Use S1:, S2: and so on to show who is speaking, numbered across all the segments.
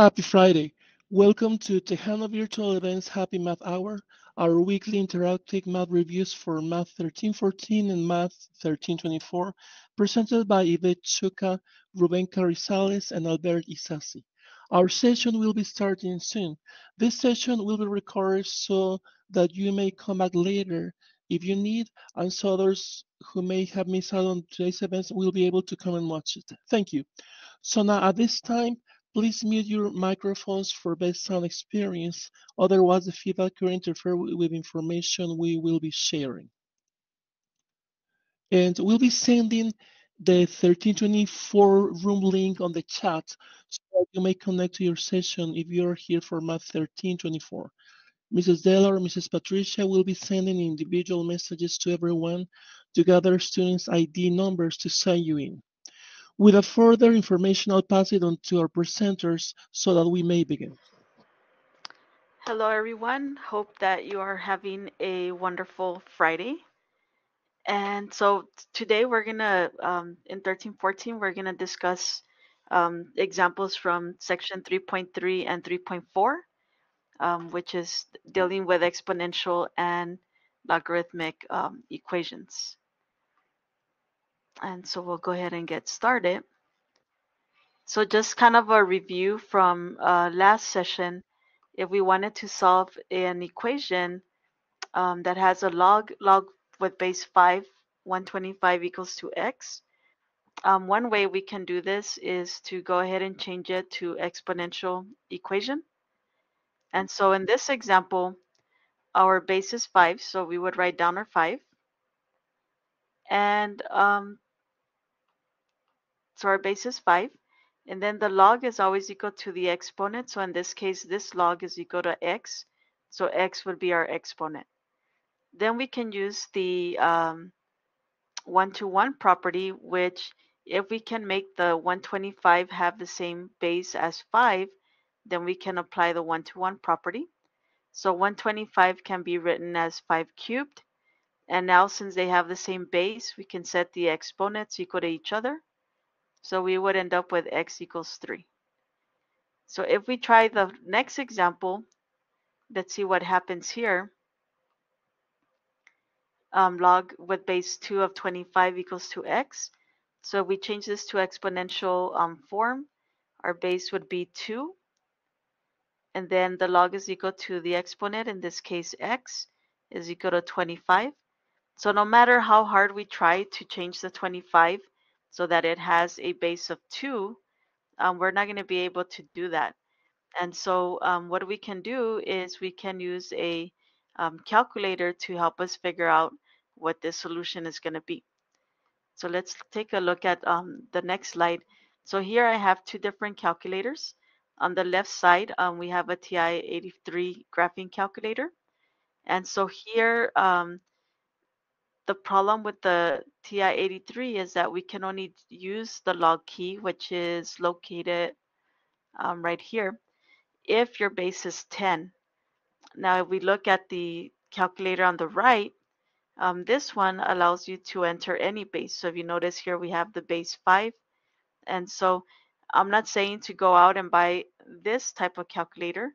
S1: Happy Friday. Welcome to Tejano Virtual Events Happy Math Hour, our weekly interactive math reviews for Math 1314 and Math 1324, presented by Yvette Chuca, Ruben Carrizales, and Albert Isasi. Our session will be starting soon. This session will be recorded so that you may come back later if you need, and so others who may have missed out on today's events will be able to come and watch it. Thank you. So now at this time, please mute your microphones for best sound experience. Otherwise, the feedback could interfere with information we will be sharing. And we'll be sending the 1324 room link on the chat so that you may connect to your session if you're here for Math 1324. Mrs. Della or Mrs. Patricia will be sending individual messages to everyone to gather students' ID numbers to sign you in. Without further information, I'll pass it on to our presenters so that we may begin.
S2: Hello, everyone. Hope that you are having a wonderful Friday. And so today we're going to, in 1314, we're going to discuss examples from section 3.3 and 3.4, which is dealing with exponential and logarithmic equations. And so we'll go ahead and get started. So just kind of a review from last session. If we wanted to solve an equation that has a log with base 5, 125 equals to x. One way we can do this is to go ahead and change it to exponential equation. And so in this example, our base is 5, so we would write down our 5. And so our base is 5. And then the log is always equal to the exponent. So in this case, this log is equal to x. So x would be our exponent. Then we can use the one-to-one property, which if we can make the 125 have the same base as 5, then we can apply the one-to-one property. So 125 can be written as 5 cubed. And now since they have the same base, we can set the exponents equal to each other. So we would end up with x equals 3. So if we try the next example, let's see what happens here. Log with base 2 of 25 equals to x. So if we change this to exponential form, our base would be 2. And then the log is equal to the exponent, in this case x, is equal to 25. So no matter how hard we try to change the 25 so that it has a base of 2, we're not going to be able to do that. And so what we can do is we can use a calculator to help us figure out what the solution is going to be. So let's take a look at the next slide. So here I have two different calculators. On the left side, we have a TI-83 graphing calculator. And so here, the problem with the TI-83 is that we can only use the log key, which is located right here, if your base is 10. Now, if we look at the calculator on the right, this one allows you to enter any base. So if you notice here, we have the base 5. And so I'm not saying to go out and buy this type of calculator.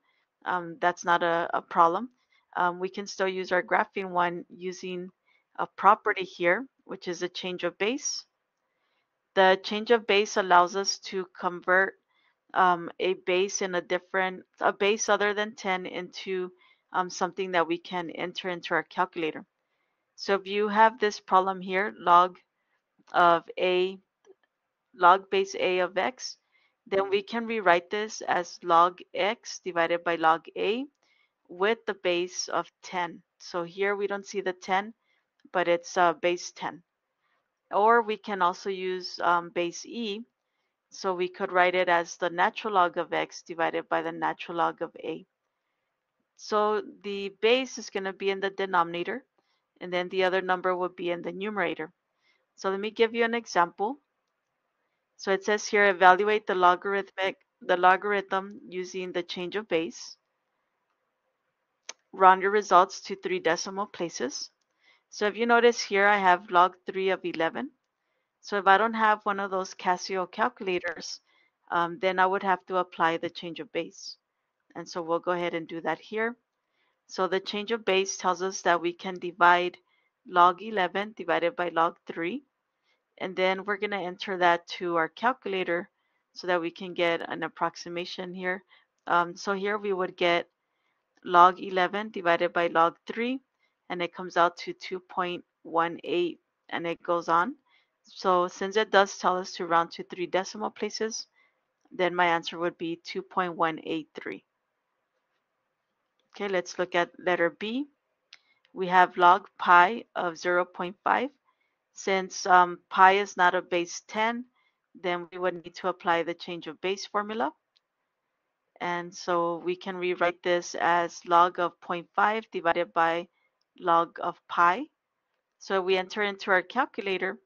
S2: That's not a problem. We can still use our graphing one using a property here, which is a change of base. The change of base allows us to convert a base other than 10 into something that we can enter into our calculator. So if you have this problem here, log base a of x, then we can rewrite this as log x divided by log a with the base of 10. So here we don't see the 10, but it's base 10. Or we can also use base e. So we could write it as the natural log of x divided by the natural log of a. So the base is going to be in the denominator, and then the other number would be in the numerator. So let me give you an example. So it says here, evaluate the logarithm using the change of base. Round your results to 3 decimal places. So if you notice here, I have log 3 of 11. So if I don't have one of those Casio calculators, then I would have to apply the change of base. And so we'll go ahead and do that here. So the change of base tells us that we can divide log 11 divided by log 3. And then we're going to enter that to our calculator so that we can get an approximation here. So here we would get log 11 divided by log 3, and it comes out to 2.18, and it goes on. So since it does tell us to round to 3 decimal places, then my answer would be 2.183. Okay, let's look at letter B. We have log pi of 0.5. Since pi is not a base 10, then we would need to apply the change of base formula. And so we can rewrite this as log of 0.5 divided by log of pi. So we enter into our calculator,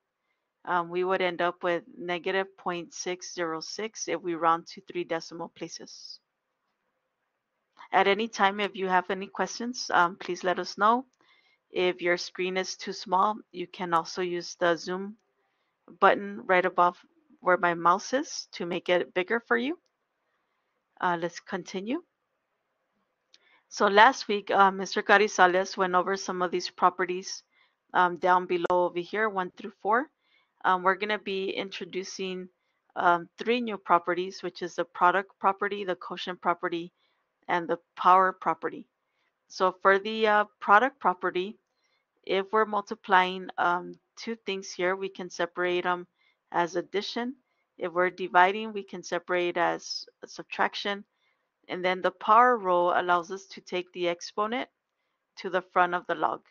S2: we would end up with negative 0.606 if we round to 3 decimal places. At any time, if you have any questions, please let us know. If your screen is too small, you can also use the Zoom button right above where my mouse is to make it bigger for you. Let's continue. So last week, Mr. Carizales went over some of these properties down below over here, 1 through 4. We're going to be introducing 3 new properties, which is the product property, the quotient property, and the power property. So for the product property, if we're multiplying 2 things here, we can separate them as addition. If we're dividing, we can separate as subtraction. And then the power row allows us to take the exponent to the front of the log.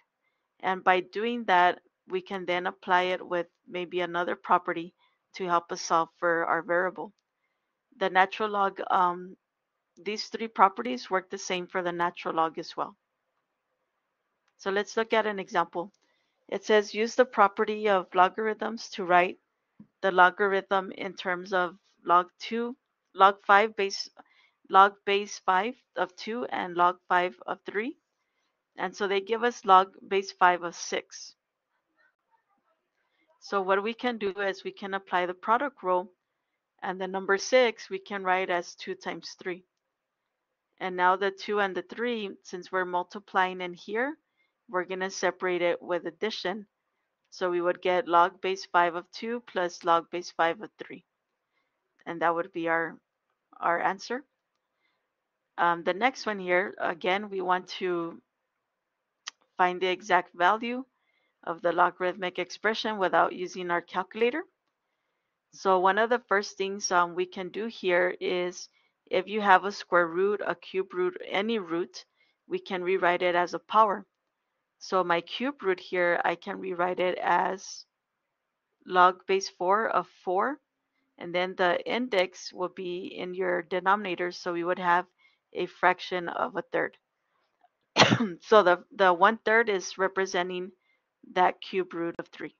S2: And by doing that, we can then apply it with maybe another property to help us solve for our variable. The natural log, these 3 properties work the same for the natural log as well. So let's look at an example. It says use the property of logarithms to write the logarithm in terms of log 5 base log base 5 of 2 and log 5 of 3. And so they give us log base 5 of 6. So what we can do is we can apply the product rule, and the number 6 we can write as 2 times 3. And now the 2 and the 3, since we're multiplying in here, we're going to separate it with addition. So we would get log base 5 of 2 plus log base 5 of 3. And that would be our answer. The next one here, again, we want to find the exact value of the logarithmic expression without using our calculator. So one of the first things we can do here is if you have a square root, a cube root, any root, we can rewrite it as a power. So my cube root here, I can rewrite it as log base 4 of 4. And then the index will be in your denominator, so we would have a fraction of a third. So the 1/3 is representing that cube root of 3.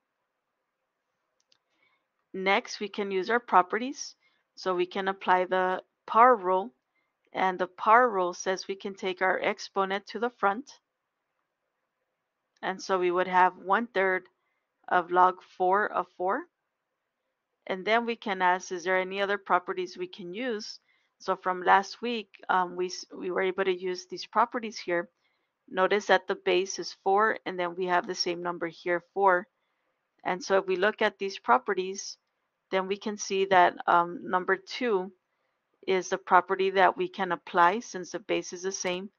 S2: Next, we can use our properties. So we can apply the power rule, and the power rule says we can take our exponent to the front. And so we would have 1/3 of log 4 of 4. And then we can ask, is there any other properties we can use? So from last week, we were able to use these properties here. Notice that the base is 4, and then we have the same number here, 4. And so if we look at these properties, then we can see that number 2 is the property that we can apply since the base is the same,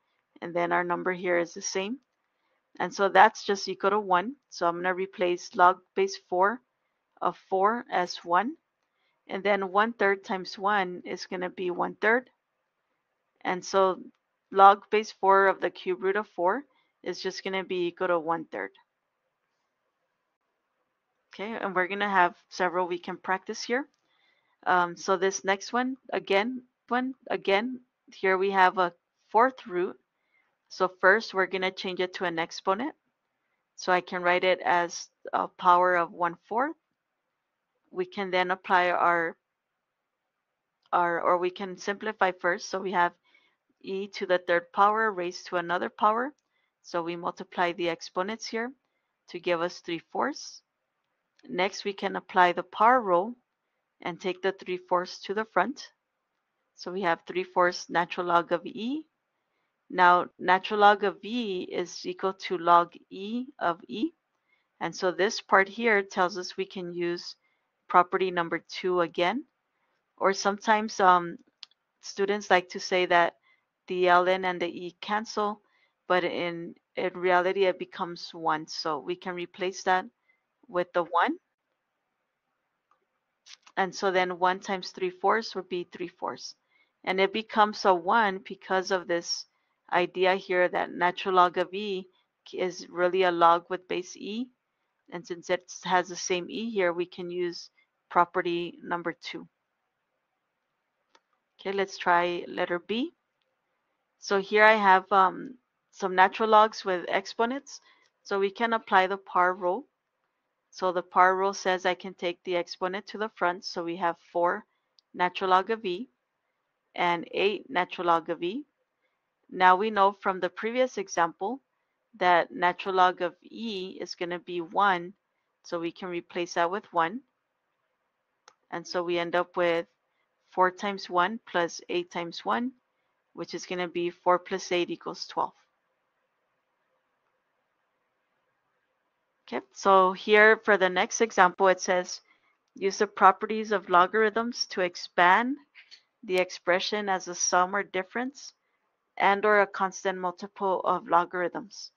S2: and then our number here is the same. And so that's just equal to 1. So I'm going to replace log base 4 of 4 as 1. And then 1/3 times 1 is going to be 1/3. And so log base 4 of the cube root of 4 is just going to be equal to 1/3. Okay, and we're going to have several we can practice here. So this next one, again, here we have a 4th root. So first we're going to change it to an exponent. So I can write it as a power of 1/4. We can then apply or we can simplify first. So we have e to the 3rd power raised to another power. So we multiply the exponents here to give us 3/4. Next, we can apply the power rule. and take the 3/4 to the front. So we have 3/4 natural log of e. Now, natural log of v is equal to log e of e. And so this part here tells us we can use property number 2 again. Or sometimes students like to say that the ln and the e cancel, but in reality it becomes 1. So we can replace that with the 1. And so then 1 times 3/4 would be 3/4. And it becomes a 1 because of this idea here that natural log of e is really a log with base e. And since it has the same e here, we can use property number 2. Okay, let's try letter B. So here I have some natural logs with exponents. So we can apply the par rule. So the par rule says I can take the exponent to the front. So we have 4 natural log of e and 8 natural log of e. Now we know from the previous example that natural log of e is going to be 1. So we can replace that with 1. And so we end up with 4 times 1 plus 8 times 1, which is going to be 4 plus 8 equals 12. Okay, so here for the next example, it says use the properties of logarithms to expand the expression as a sum or difference and or a constant multiple of logarithms.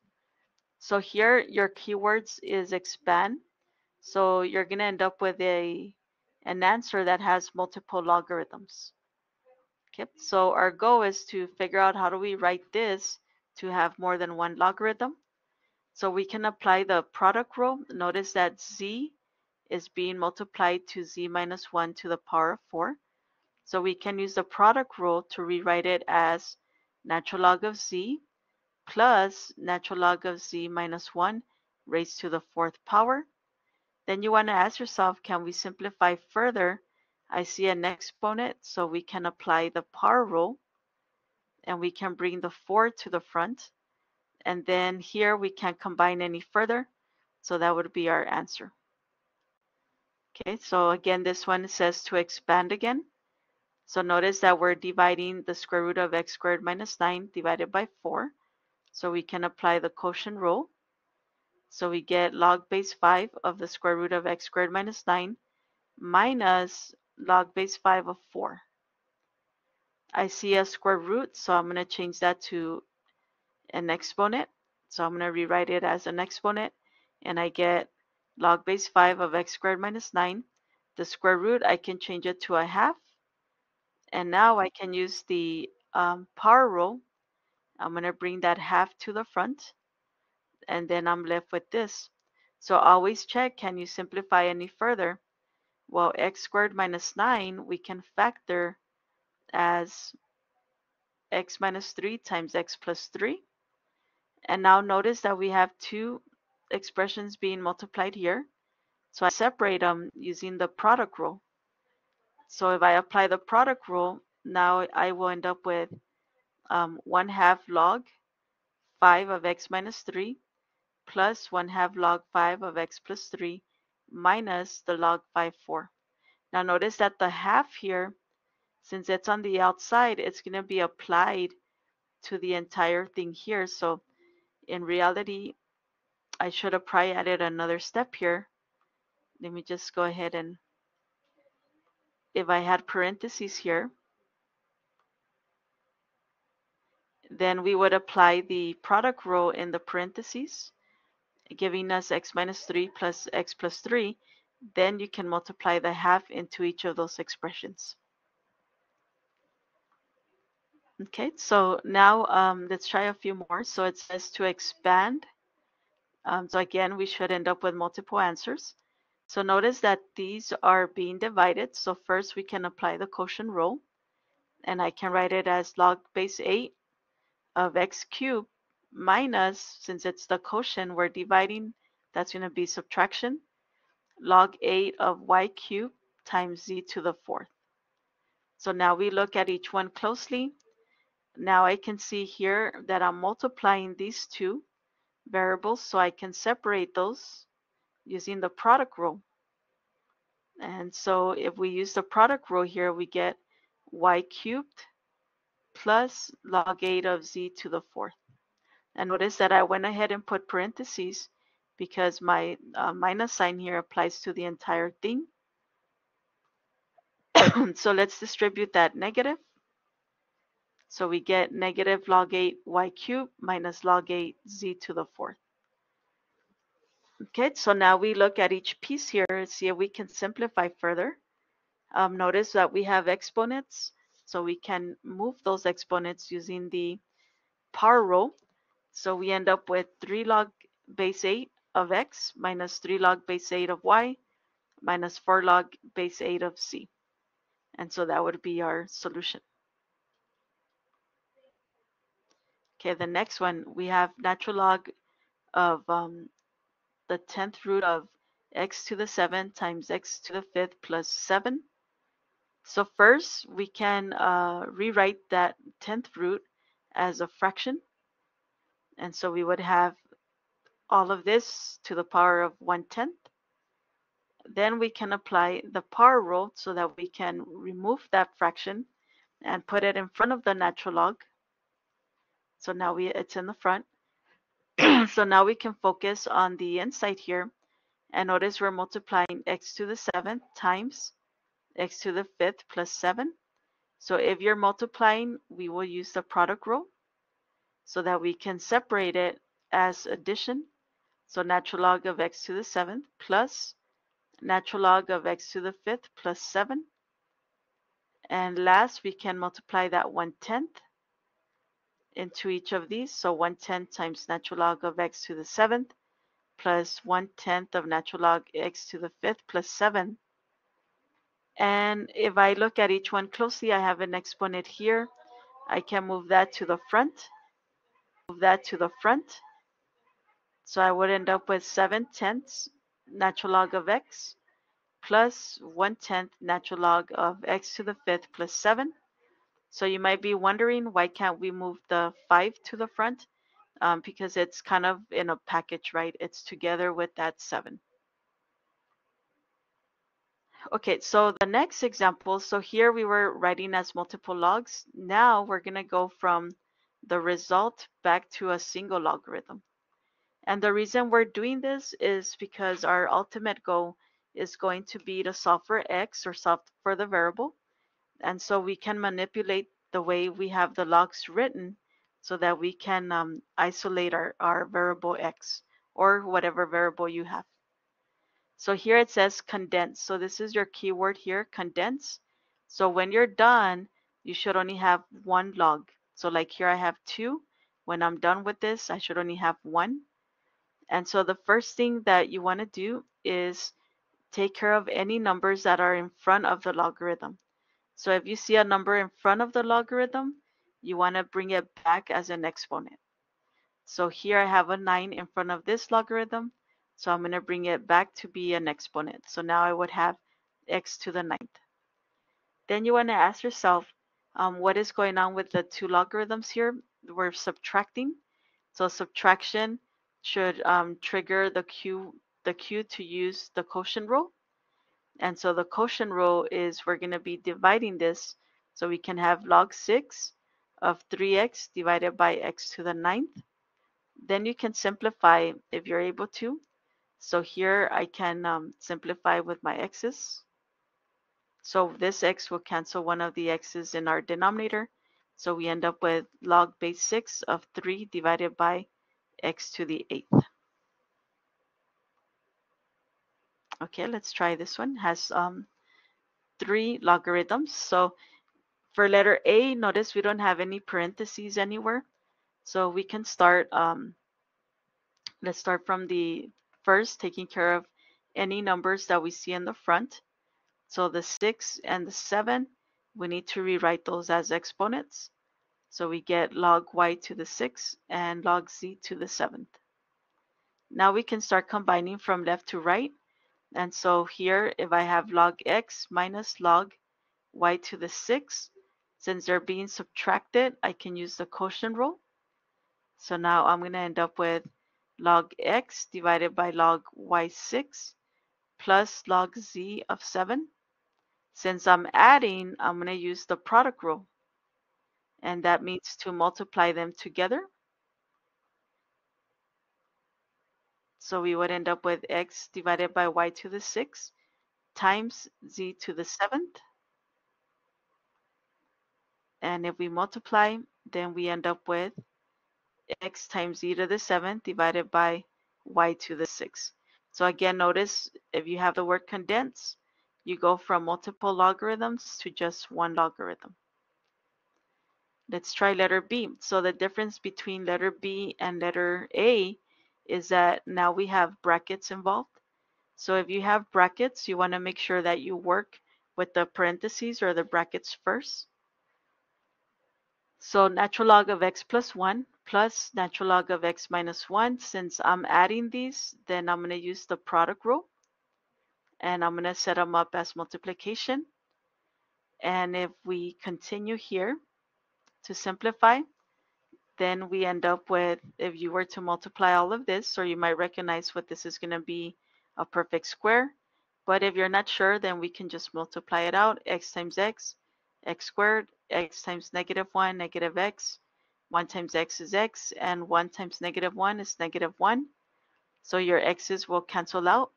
S2: So here your keywords is expand. So you're going to end up with an answer that has multiple logarithms. Okay, so our goal is to figure out how do we write this to have more than one logarithm. So we can apply the product rule. Notice that z is being multiplied to z minus 1 to the power of 4. So we can use the product rule to rewrite it as natural log of z plus natural log of z minus 1 raised to the 4th power. Then you want to ask yourself, can we simplify further? I see an exponent, so we can apply the power rule and we can bring the 4 to the front. And then here we can't combine any further. So that would be our answer. Okay, so again, this one says to expand again. So notice that we're dividing the square root of x squared minus 9 divided by 4. So we can apply the quotient rule. So we get log base 5 of the square root of x squared minus 9 minus log base 5 of 4. I see a square root, so I'm going to change that to an exponent. So I'm going to rewrite it as an exponent, and I get log base 5 of x squared minus 9. The square root, I can change it to a half. And now I can use the power rule. I'm going to bring that half to the front, and then I'm left with this. So always check, can you simplify any further? Well, x squared minus 9, we can factor as x minus 3 times x plus 3. And now notice that we have two expressions being multiplied here. So I separate them using the product rule. So if I apply the product rule, now I will end up with 1/2 log 5 of x minus 3 plus 1/2 log 5 of x plus 3 minus the log 5, 4. Now notice that the half here, since it's on the outside, it's going to be applied to the entire thing here. So in reality, I should have probably added another step here. Let me just go ahead and, if I had parentheses here, then we would apply the product rule in the parentheses, giving us x minus 3 plus x plus 3. Then you can multiply the half into each of those expressions. Okay, so now let's try a few more. So it says to expand. So again, we should end up with multiple answers. So notice that these are being divided. So first we can apply the quotient rule. And I can write it as log base 8 of x cubed minus, since it's the quotient we're dividing, that's going to be subtraction, log 8 of y cubed times z to the 4th. So now we look at each one closely. Now I can see here that I'm multiplying these two variables, so I can separate those using the product rule. And so if we use the product rule here, we get y cubed plus log 8 of z to the fourth. And notice that I went ahead and put parentheses because my minus sign here applies to the entire thing. So let's distribute that negative. So we get negative log 8 y cubed minus log 8 z to the fourth. Okay, so now we look at each piece here and see if we can simplify further. Notice that we have exponents, so we can move those exponents using the power rule. So we end up with 3 log base 8 of x minus 3 log base 8 of y minus 4 log base 8 of z. And so that would be our solution. Okay, the next one, we have natural log of the 10th root of x to the 7th times x to the 5th plus 7. So first, we can rewrite that 10th root as a fraction. And so we would have all of this to the power of 1/10. Then we can apply the power rule so that we can remove that fraction and put it in front of the natural log. So now it's in the front. So now we can focus on the inside here. And notice we're multiplying x to the 7th times x to the 5th plus 7. So if you're multiplying, we will use the product rule so that we can separate it as addition. So natural log of x to the 7th plus natural log of x to the 5th plus 7. And last, we can multiply that 1/10 into each of these. So 1/10 times natural log of x to the 7th plus 1/10 of natural log x to the 5th plus 7. And if I look at each one closely, I have an exponent here. I can move that to the front. So I would end up with 7/10 natural log of x plus 1/10 natural log of x to the 5th plus 7. So you might be wondering, why can't we move the 5 to the front? Because it's kind of in a package, right? It's together with that 7. Okay, so the next example, so here we were writing as multiple logs. Now we're going to go from the result back to a single logarithm. And the reason we're doing this is because our ultimate goal is going to be to solve for x, or solve for the variable. And so we can manipulate the way we have the logs written so that we can isolate our variable x, or whatever variable you have. So here it says condense. So this is your keyword here, condense. So when you're done, you should only have one log. So like here I have 2. When I'm done with this, I should only have 1. And so the first thing that you want to do is take care of any numbers that are in front of the logarithm. So if you see a number in front of the logarithm, you want to bring it back as an exponent. So here I have a 9 in front of this logarithm. So I'm going to bring it back to be an exponent. So now I would have x to the 9th. Then you want to ask yourself, what is going on with the two logarithms here? We're subtracting. So subtraction should trigger the Q to use the quotient rule. And so the quotient rule is we're going to be dividing this. So we can have log 6 of 3x divided by x to the 9th. Then you can simplify if you're able to. So here I can simplify with my x's. So this x will cancel one of the x's in our denominator. So we end up with log base 6 of 3 divided by x to the 8th. Okay, let's try this one. It has 3 logarithms. So for letter A, notice we don't have any parentheses anywhere. So we can start, let's start from the first, taking care of any numbers that we see in the front. So the 6 and the 7, we need to rewrite those as exponents. So we get log y to the 6th and log z to the 7th. Now we can start combining from left to right. And so here, if I have log x minus log y to the 6th, since they're being subtracted, I can use the quotient rule. So now I'm going to end up with log x divided by log y6 plus log z of 7. Since I'm adding, I'm going to use the product rule. And that means to multiply them together. So we would end up with x divided by y to the 6 times z to the 7th. And if we multiply, then we end up with x times z to the 7th divided by y to the 6th. So again, notice if you have the word condense, you go from multiple logarithms to just one logarithm. Let's try letter B. So the difference between letter B and letter A is that now we have brackets involved. So if you have brackets, you want to make sure that you work with the parentheses or the brackets first. So natural log of x plus 1 plus natural log of x minus 1. Since I'm adding these, then I'm going to use the product rule. And I'm going to set them up as multiplication. And if we continue here to simplify, then we end up with, if you were to multiply all of this, or you might recognize what this is going to be, a perfect square. But if you're not sure, then we can just multiply it out. X times x squared, x times -1, negative x. 1 times x is x, and 1 times -1 is -1. So your x's will cancel out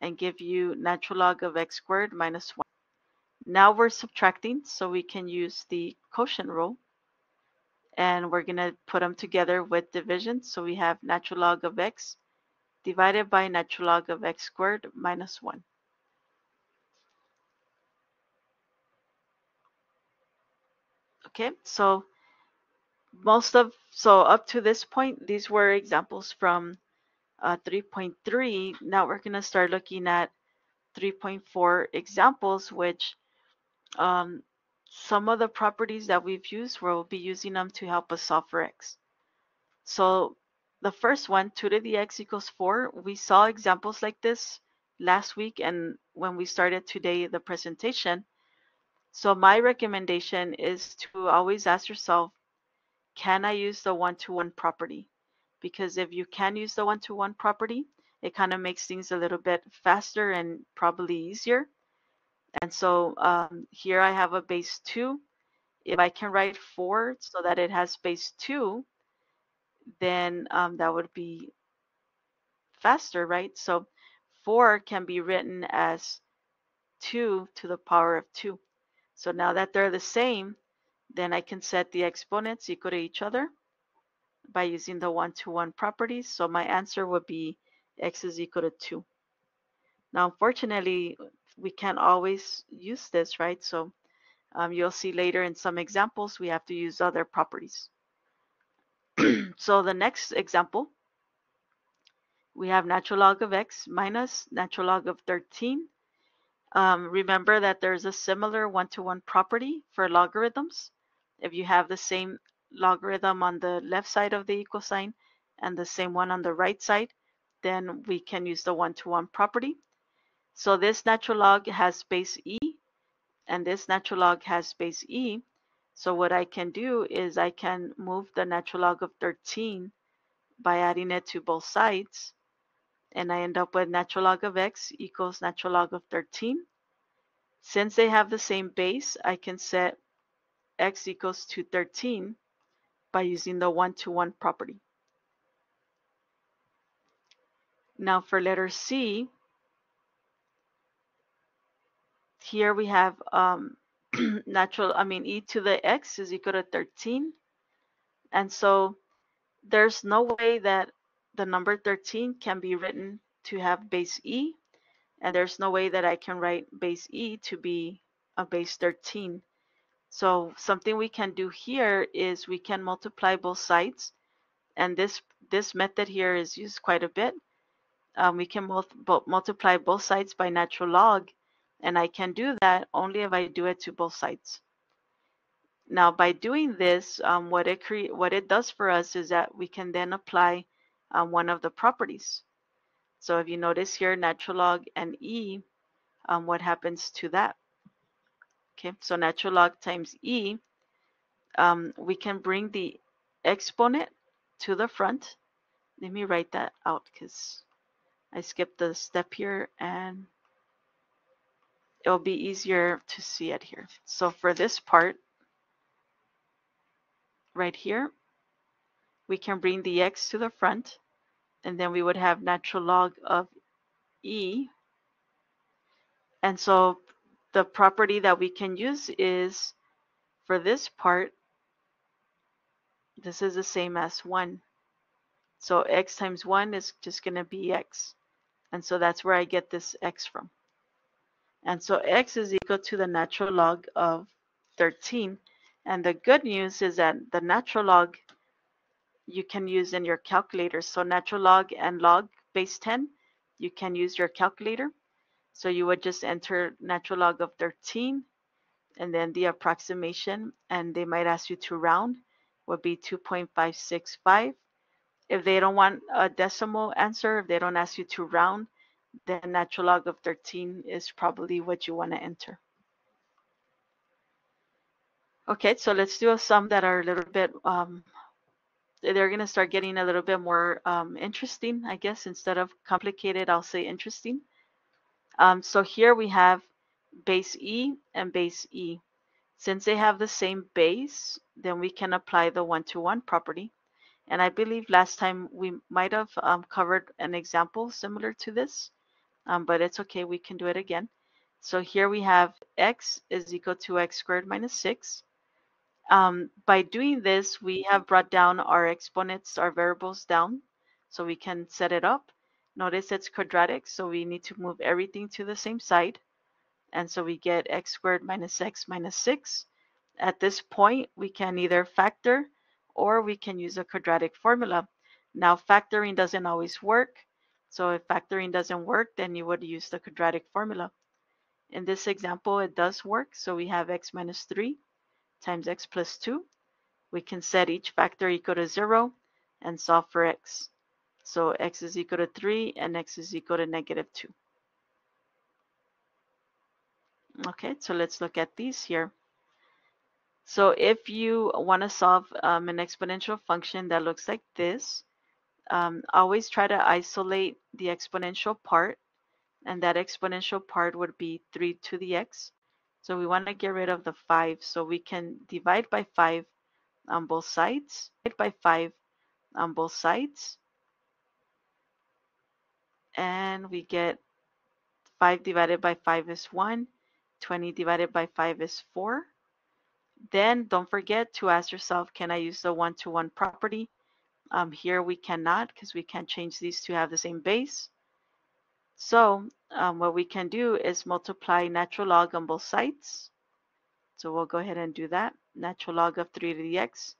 S2: and give you natural log of x squared minus 1. Now we're subtracting, so we can use the quotient rule. And we're going to put them together with division. So we have natural log of x divided by natural log of x squared minus 1. Okay, so up to this point, these were examples from 3.3. Now we're going to start looking at 3.4 examples, which some of the properties that we've used, we'll be using them to help us solve for x. So the first one, 2 to the x equals 4, we saw examples like this last week and when we started today the presentation. So my recommendation is to always ask yourself, can I use the one-to-one property? Because if you can use the one-to-one property, it kind of makes things a little bit faster and probably easier. And so here I have a base 2. If I can write 4 so that it has base 2, then that would be faster, right? So 4 can be written as 2 to the power of 2. So now that they're the same, then I can set the exponents equal to each other by using the one-to-one properties. So my answer would be x is equal to 2. Now, unfortunately, we can't always use this, right? So you'll see later in some examples, we have to use other properties. So the next example, we have natural log of x minus natural log of 13. Remember that there's a similar one-to-one property for logarithms. If you have the same logarithm on the left side of the equal sign and the same one on the right side, then we can use the one-to-one property. So this natural log has base e, and this natural log has base e. So what I can do is I can move the natural log of 13 by adding it to both sides. And I end up with natural log of x equals natural log of 13. Since they have the same base, I can set x equals to 13 by using the one-to-one property. Now for letter C, here we have e to the x is equal to 13. And so there's no way that the number 13 can be written to have base e, and there's no way that I can write base e to be a base 13. So something we can do here is we can multiply both sides, and this method here is used quite a bit. We can multiply both sides by natural log, and I can do that only if I do it to both sides. Now by doing this, what it does for us is that we can then apply one of the properties. So if you notice here, natural log and e, what happens to that? Okay, so natural log times e, we can bring the exponent to the front. Let me write that out because I skipped the step here and it'll be easier to see it here. So for this part right here, we can bring the x to the front, and then we would have natural log of e. And so the property that we can use is, for this part, this is the same as 1. So x times 1 is just going to be x. And so that's where I get this x from. And so x is equal to the natural log of 13. And the good news is that the natural log you can use in your calculator. So natural log and log base 10, you can use your calculator. So you would just enter natural log of 13 and then the approximation, and they might ask you to round, would be 2.565. If they don't want a decimal answer, if they don't ask you to round, then natural log of 13 is probably what you want to enter. Okay, so let's do some that are a little bit, they're going to start getting a little bit more interesting, I guess. Instead of complicated, I'll say interesting. So here we have base E and base E. Since they have the same base, then we can apply the one-to-one property. And I believe last time we might have covered an example similar to this, but it's okay, we can do it again. So here we have x is equal to x squared minus 6. By doing this, we have brought down our exponents, our variables down, so we can set it up. Notice it's quadratic, so we need to move everything to the same side. And so we get x squared minus x minus 6. At this point, we can either factor or we can use a quadratic formula. Now, factoring doesn't always work. So if factoring doesn't work, then you would use the quadratic formula. In this example, it does work. So we have x minus 3 times x plus 2. We can set each factor equal to 0 and solve for x. So x is equal to 3 and x is equal to negative 2. Okay, so let's look at these here. So if you want to solve an exponential function that looks like this, always try to isolate the exponential part, and that exponential part would be 3 to the x. So we want to get rid of the 5, so we can divide by 5 on both sides. Divide by 5 on both sides, and we get 5 divided by 5 is 1, 20 divided by 5 is 4. Then don't forget to ask yourself, can I use the one-to-one property? Here we cannot, because we can't change these to have the same base. So what we can do is multiply natural log on both sides. So we'll go ahead and do that. Natural log of 3 to the x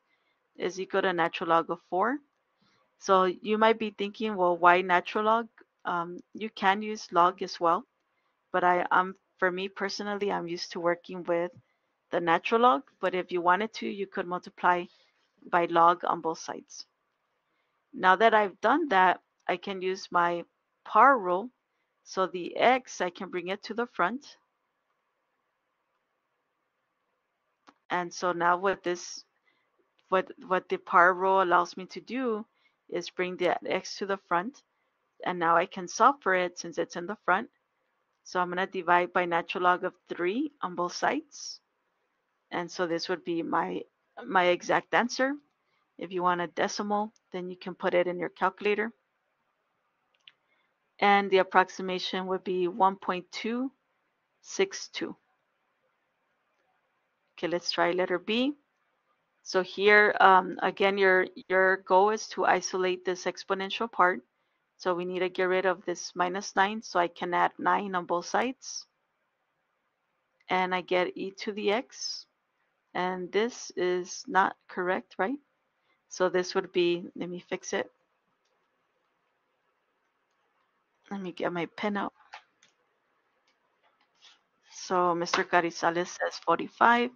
S2: is equal to natural log of 4. So you might be thinking, well, why natural log? You can use log as well, but for me personally, I'm used to working with the natural log. But if you wanted to, you could multiply by log on both sides. Now that I've done that, I can use my power rule. So the x, I can bring it to the front. And so now what the power rule allows me to do is bring the x to the front. And now I can solve for it since it's in the front. So I'm going to divide by natural log of 3 on both sides. And so this would be my exact answer. If you want a decimal, then you can put it in your calculator. And the approximation would be 1.262. Okay, let's try letter B. So here, again, your goal is to isolate this exponential part. So we need to get rid of this minus 9. So I can add 9 on both sides. And I get e to the x. And this is not correct, right? So this would be, let me fix it. Let me get my pen out. So Mr. Carizales says 45.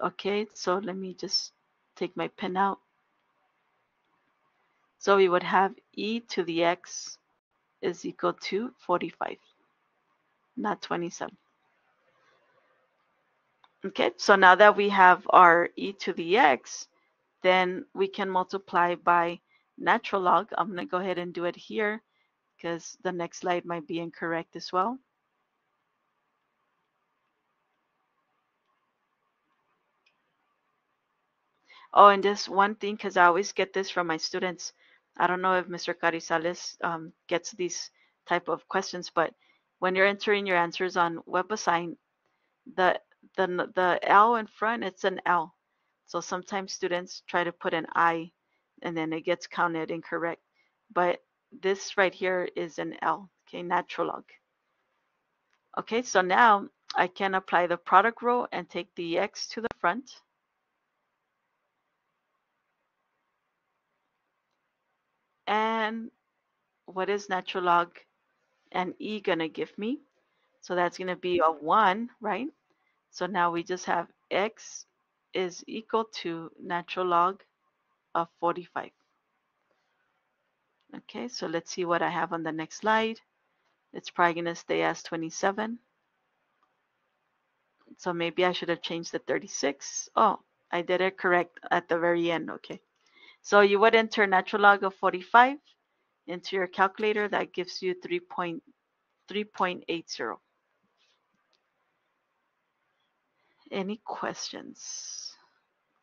S2: Okay, so let me just take my pen out. So we would have e to the x is equal to 45, not 27. Okay, so now that we have our e to the x, then we can multiply by natural log. I'm going to go ahead and do it here because the next slide might be incorrect as well. Oh, and just one thing, because I always get this from my students. I don't know if Mr. Carizales gets these type of questions, but when you're entering your answers on WebAssign, the the L in front, it's an L. So sometimes students try to put an I, and then it gets counted incorrect. But this right here is an L, okay, natural log. Okay, so now I can apply the product rule and take the X to the front. And what is natural log and E gonna give me? So that's gonna be a 1, right? So now we just have X is equal to natural log of 45. Okay, so let's see what I have on the next slide. It's probably gonna stay as 27. So maybe I should have changed the 36. Oh, I did it correct at the very end, okay. So you would enter natural log of 45 into your calculator. That gives you 3.80. Any questions?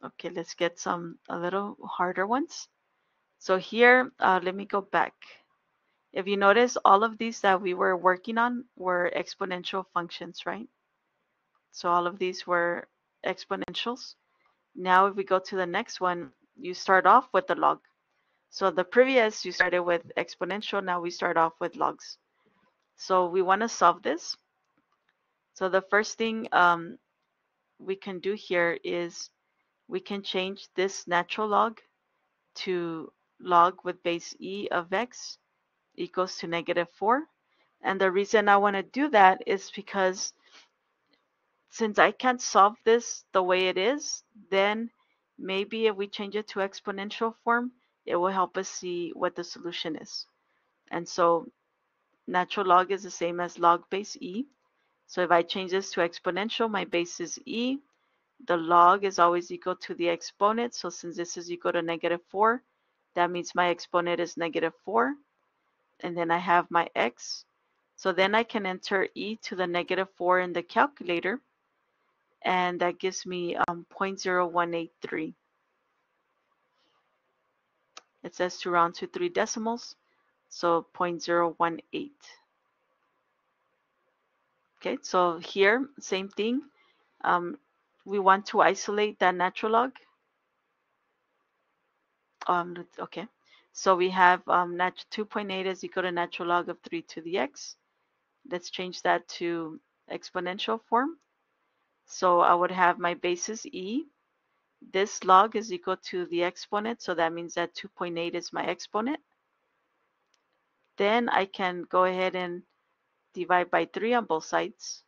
S2: Okay, let's get some a little harder ones. So here, let me go back. If you notice, all of these that we were working on were exponential functions, right? So all of these were exponentials. Now if we go to the next one, you start off with the log. So the previous, you started with exponential, now we start off with logs. So we want to solve this. So the first thing we can do here is we can change this natural log to log with base e of x equals to -4. And the reason I want to do that is because since I can't solve this the way it is, then maybe if we change it to exponential form, it will help us see what the solution is. And so natural log is the same as log base e. So if I change this to exponential, my base is e. The log is always equal to the exponent. So since this is equal to -4, that means my exponent is -4. And then I have my x. So then I can enter e to the -4 in the calculator. And that gives me 0.0183. It says to round to 3 decimals, so 0.018. Okay, so here, same thing. We want to isolate that natural log. Okay, so we have 2.8 is equal to natural log of 3 to the x. Let's change that to exponential form. So I would have my basis e. This log is equal to the exponent, so that means that 2.8 is my exponent. Then I can go ahead and divide by 3 on both sides.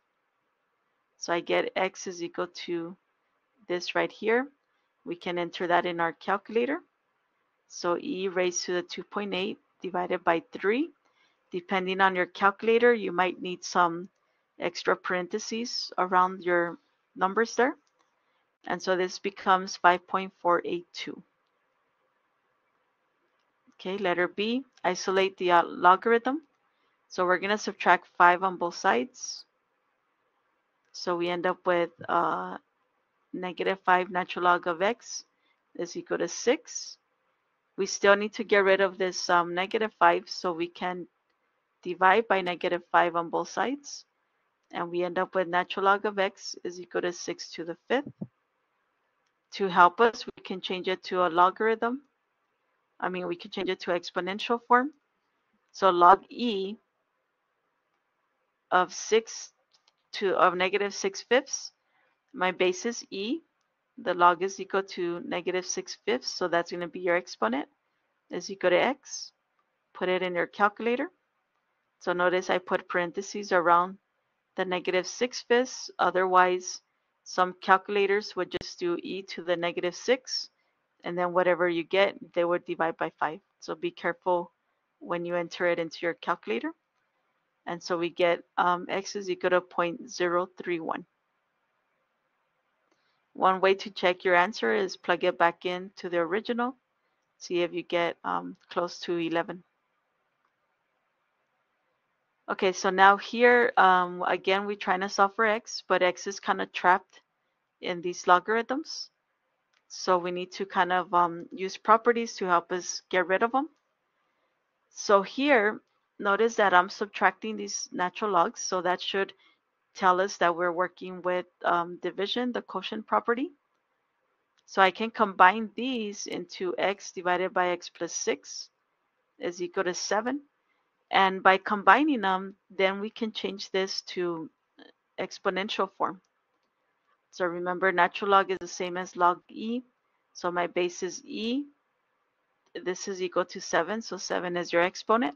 S2: So I get x is equal to this right here. We can enter that in our calculator. So e raised to the 2.8 divided by 3. Depending on your calculator, you might need some extra parentheses around your numbers there. And so this becomes 5.482. Okay, letter B, isolate the logarithm. So we're going to subtract 5 on both sides. So we end up with -5 natural log of x is equal to 6. We still need to get rid of this -5, so we can divide by -5 on both sides. And we end up with natural log of x is equal to 6 to the 5th. To help us, we can change it to a logarithm. We can change it to exponential form. So log e of -6/5. My base is e. The log is equal to -6/5, so that's going to be your exponent is equal to x. Put it in your calculator. So notice I put parentheses around the -6/5. Otherwise, some calculators would just do e to the -6, and then whatever you get, they would divide by 5. So be careful when you enter it into your calculator. And so we get x is equal to 0.031. One way to check your answer is plug it back into the original. See if you get close to 11. Okay, so now here, again, we're trying to solve for x, but x is kind of trapped in these logarithms. So we need to kind of use properties to help us get rid of them. So here, notice that I'm subtracting these natural logs, so that should tell us that we're working with division, the quotient property. So I can combine these into x divided by x plus 6 is equal to 7. And by combining them, then we can change this to exponential form. So remember, natural log is the same as log e. So my base is e. This is equal to 7, so 7 is your exponent.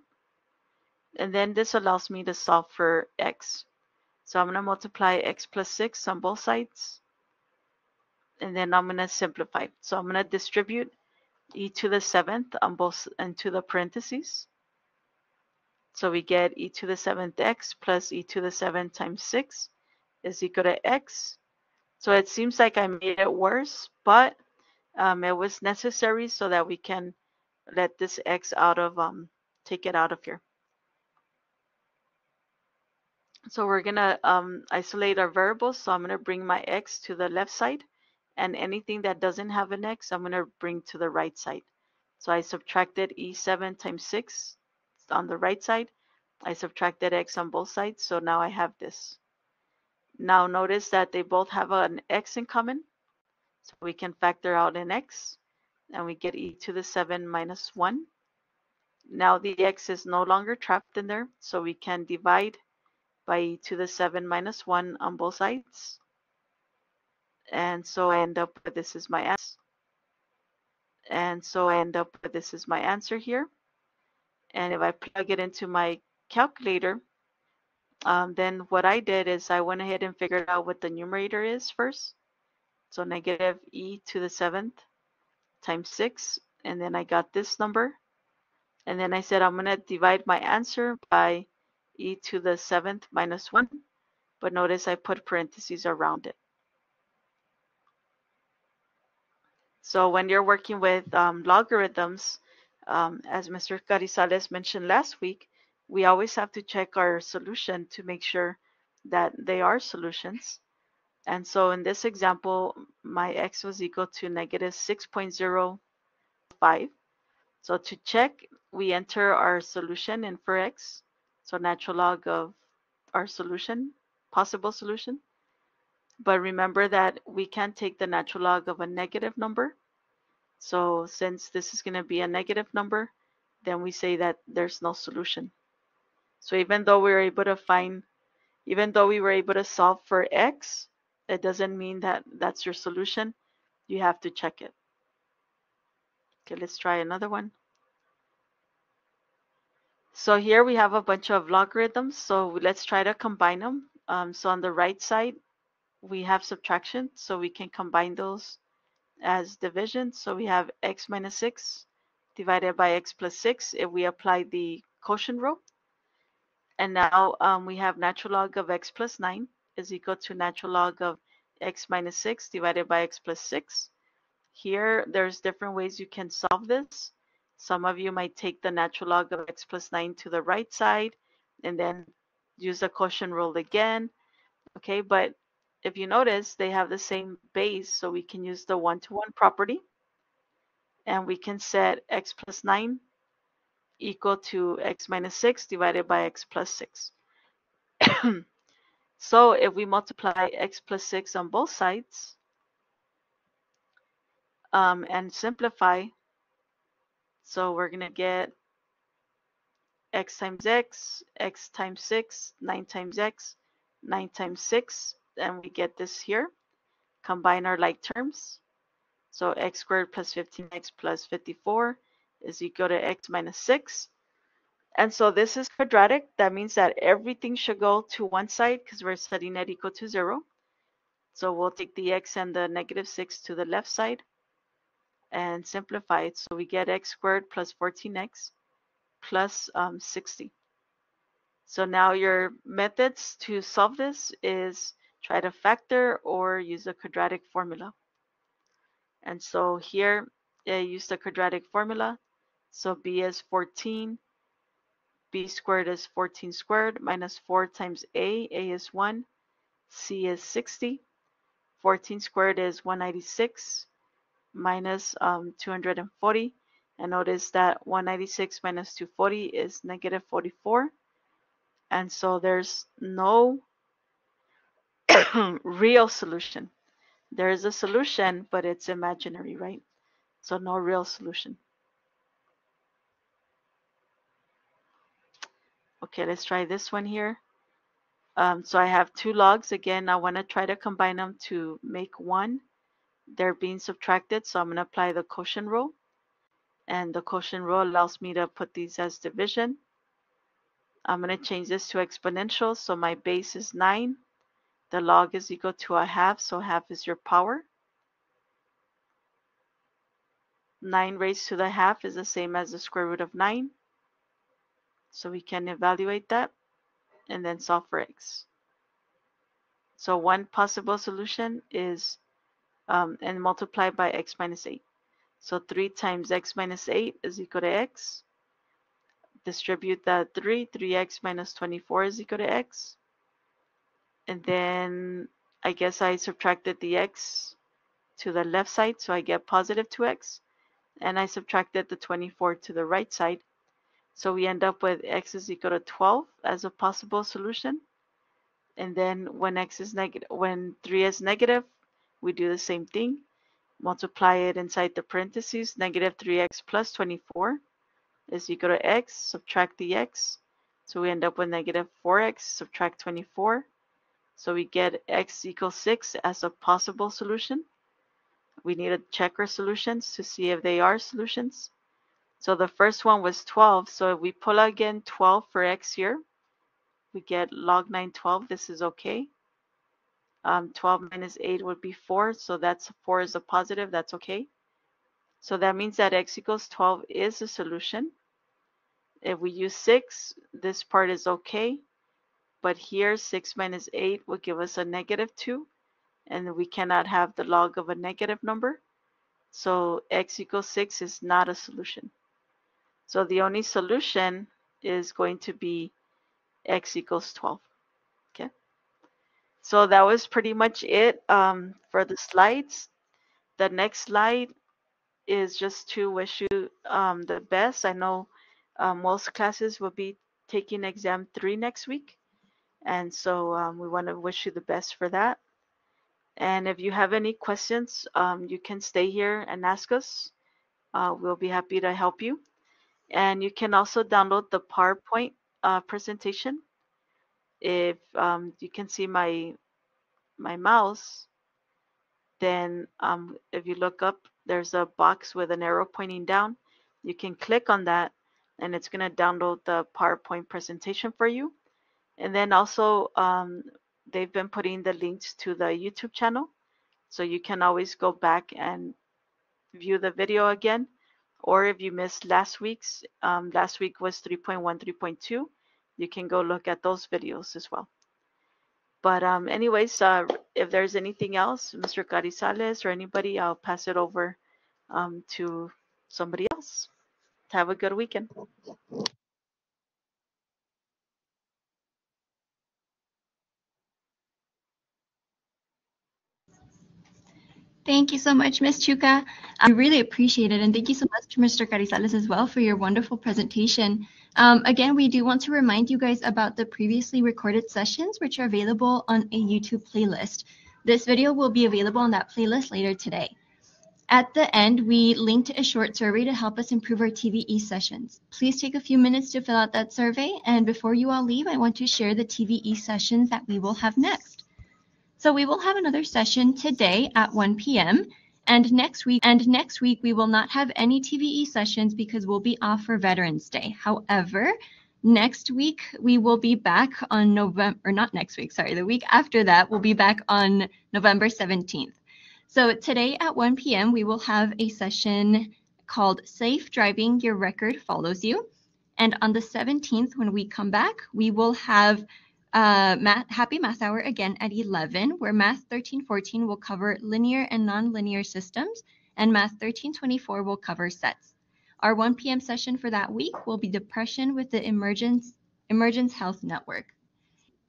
S2: And then this allows me to solve for x. So I'm going to multiply x plus 6 on both sides. And then I'm going to simplify. So I'm going to distribute e to the 7th on both into the parentheses. So we get e to the 7th x plus e to the 7th times 6 is equal to x. So it seems like I made it worse, but it was necessary so that we can let this x out of, take it out of here. So we're gonna isolate our variables. So I'm gonna bring my x to the left side, and anything that doesn't have an x, I'm gonna bring to the right side. So I subtracted e7 times 6 on the right side. I subtracted x on both sides, so now I have this. Now notice that they both have an x in common, so we can factor out an x, and we get e to the 7 minus 1. Now the x is no longer trapped in there, so we can divide by e to the 7 minus 1 on both sides. And so I end up with this is my answer. And so I end up with this is my answer here. And if I plug it into my calculator, then what I did is I went ahead and figured out what the numerator is first. So negative e to the 7th times 6. And then I got this number. And then I said I'm going to divide my answer by e to the 7th minus 1. But notice I put parentheses around it. So when you're working with logarithms, as Mr. Carizales mentioned last week, we always have to check our solution to make sure that they are solutions. And so in this example, my x was equal to negative 6.05. So to check, we enter our solution in for x. So natural log of our solution, possible solution. But remember that we can't take the natural log of a negative number. So since this is going to be a negative number, then we say that there's no solution. So even though we were able to solve for x, it doesn't mean that that's your solution. You have to check it. Okay, let's try another one. So here we have a bunch of logarithms. So let's try to combine them. So on the right side, we have subtraction. So we can combine those as division. So we have x minus 6 divided by x plus 6 if we apply the quotient rule. And now we have natural log of x plus 9 is equal to natural log of x minus 6 divided by x plus 6. Here, there's different ways you can solve this. Some of you might take the natural log of x plus 9 to the right side and then use the quotient rule again. Okay, but if you notice, they have the same base, so we can use the one-to-one property. And we can set x plus 9 equal to x minus 6 divided by x plus 6. So if we multiply x plus 6 on both sides and simplify, so we're going to get x times x times 6, 9 times x, 9 times 6, and we get this here. Combine our like terms. So x squared plus 15x plus 54 is equal to x minus 6. And so this is quadratic. That means that everything should go to one side because we're setting it equal to 0. So we'll take the x and the negative 6 to the left side and simplify it. So we get x squared plus 14x plus 60. So now your methods to solve this is try to factor or use a quadratic formula. And so here I use the quadratic formula. So b is 14 b squared is 14 squared minus 4 times a is 1, c is 60. 14 squared is 196 minus 240. And notice that 196 minus 240 is negative 44. And so there's no real solution. There is a solution, but it's imaginary, right? So no real solution. Okay, let's try this one here. So I have two logs. Again, I want to try to combine them to make one. They're being subtracted, so I'm going to apply the quotient rule. And the quotient rule allows me to put these as division. I'm going to change this to exponential, so my base is 9. The log is equal to a half, so half is your power. 9 raised to the half is the same as the square root of 9. So we can evaluate that and then solve for x. So one possible solution is and multiply by x minus 8. So 3 times x minus 8 is equal to x. Distribute that 3x minus 24 is equal to x. And then I guess I subtracted the x to the left side, so I get positive 2x. And I subtracted the 24 to the right side. So we end up with x is equal to 12 as a possible solution. And then when x is negative, when 3 is negative, we do the same thing. Multiply it inside the parentheses. Negative 3x plus 24 is equal to x. Subtract the x. So we end up with negative 4x. Subtract 24. So we get x equals 6 as a possible solution. We need to check our solutions to see if they are solutions. So the first one was 12. So if we pull again 12 for x here, we get log 9 12. This is okay. 12 minus 8 would be 4. So that's 4 is a positive. That's okay. So that means that x equals 12 is a solution. If we use 6, this part is okay. But here 6 minus 8 would give us a negative 2. And we cannot have the log of a negative number. So x equals 6 is not a solution. So the only solution is going to be x equals 12. Okay. So that was pretty much it for the slides. The next slide is just to wish you the best. I know most classes will be taking exam 3 next week. And so we want to wish you the best for that. And if you have any questions, you can stay here and ask us. We'll be happy to help you. And you can also download the PowerPoint presentation. If you can see my mouse, then if you look up, there's a box with an arrow pointing down. You can click on that and it's going to download the PowerPoint presentation for you. And then also they've been putting the links to the YouTube channel. So you can always go back and view the video again. Or if you missed last week's, last week was 3.1, 3.2, you can go look at those videos as well. But anyways, if there's anything else, Mr. Carizales or anybody, I'll pass it over to somebody else. Have a good weekend.
S3: Thank you so much, Ms. Chuka. I really appreciate it. And thank you so much, Mr. Carizales, as well, for your wonderful presentation. Again, we do want to remind you guys about the previously recorded sessions, which are available on a YouTube playlist. This video will be available on that playlist later today. At the end, we linked a short survey to help us improve our TVE sessions. Please take a few minutes to fill out that survey. And before you all leave, I want to share the TVE sessions that we will have next. So we will have another session today at 1 p.m. And next week we will not have any TVE sessions because we'll be off for Veterans Day. However, next week we will be back on the week after that we'll be back on November 17th. So today at 1 p.m. we will have a session called Safe Driving, Your Record Follows You. And on the 17th, when we come back, we will have Happy Math Hour again at 11, where Math 1314 will cover linear and nonlinear systems, and Math 1324 will cover sets. Our 1 p.m. session for that week will be Depression with the Emergence Health Network.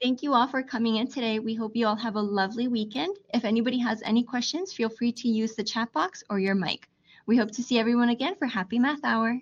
S3: Thank you all for coming in today. We hope you all have a lovely weekend. If anybody has any questions, feel free to use the chat box or your mic. We hope to see everyone again for Happy Math Hour.